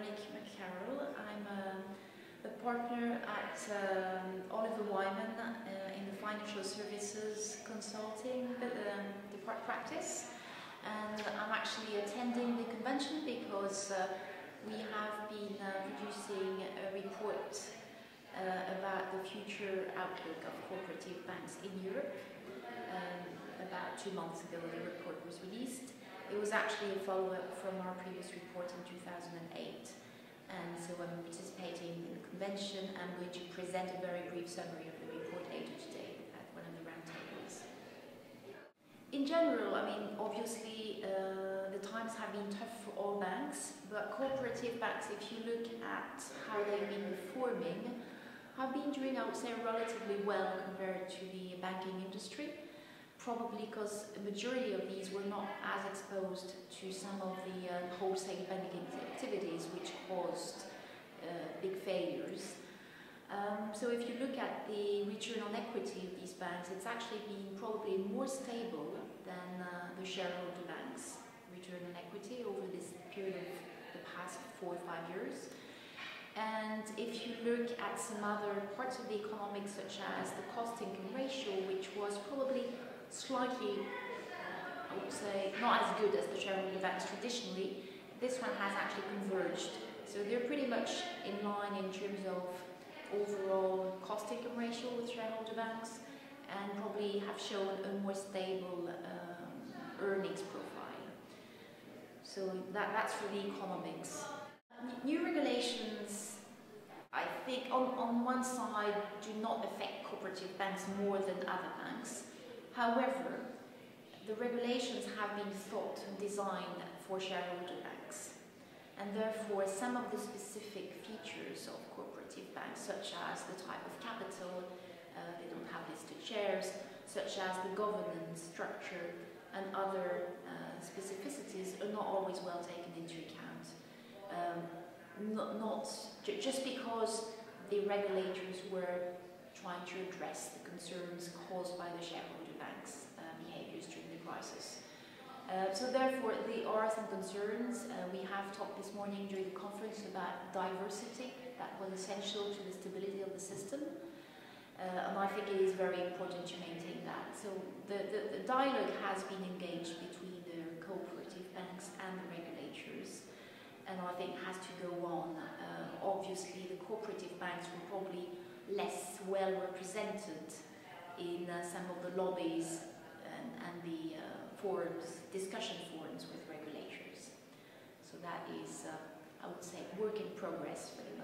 Veronique McCarroll. I'm a partner at Oliver Wyman in the financial services consulting practice, and I'm actually attending the convention because we have been producing a report about the future outlook of cooperative banks in Europe. About 2 months ago the report was released. It was actually a follow-up from our previous report in 2008. And so I'm participating in the convention. I'm going to present a very brief summary of the report later today at one of the roundtables. In general, I mean, obviously the times have been tough for all banks, but cooperative banks, if you look at how they've been performing, have been doing, I would say, relatively well compared to the banking industry. Probably because a majority of these were not as exposed to some of the wholesale banking activities which caused big failures. So if you look at the return on equity of these banks, it's actually been probably more stable than the shareholder banks' return on equity over this period of the past 4 or 5 years. And if you look at some other parts of the economics, such as the cost-income ratio, which was probably slightly, I would say, not as good as the shareholder banks traditionally, this one has actually converged. So they're pretty much in line in terms of overall cost-income ratio with shareholder banks, and probably have shown a more stable earnings profile. So that's for the economics. New regulations, I think, on one side, do not affect cooperative banks more than other banks. However, the regulations have been thought and designed for shareholder banks, and therefore some of the specific features of cooperative banks, such as the type of capital, they don't have listed shares, such as the governance structure and other specificities, are not always well taken into account. Just because the regulators were trying to address the concerns caused by the shareholder banks' behaviors during the crisis. So therefore there are some concerns. We have talked this morning during the conference about diversity that was essential to the stability of the system, and I think it is very important to maintain that. So the dialogue has been engaged between the cooperative banks and the regulators, and I think has to go on. Obviously the cooperative banks were probably less well represented in some of the lobbies and the discussion forums with regulators. So that is, I would say, work in progress for the moment.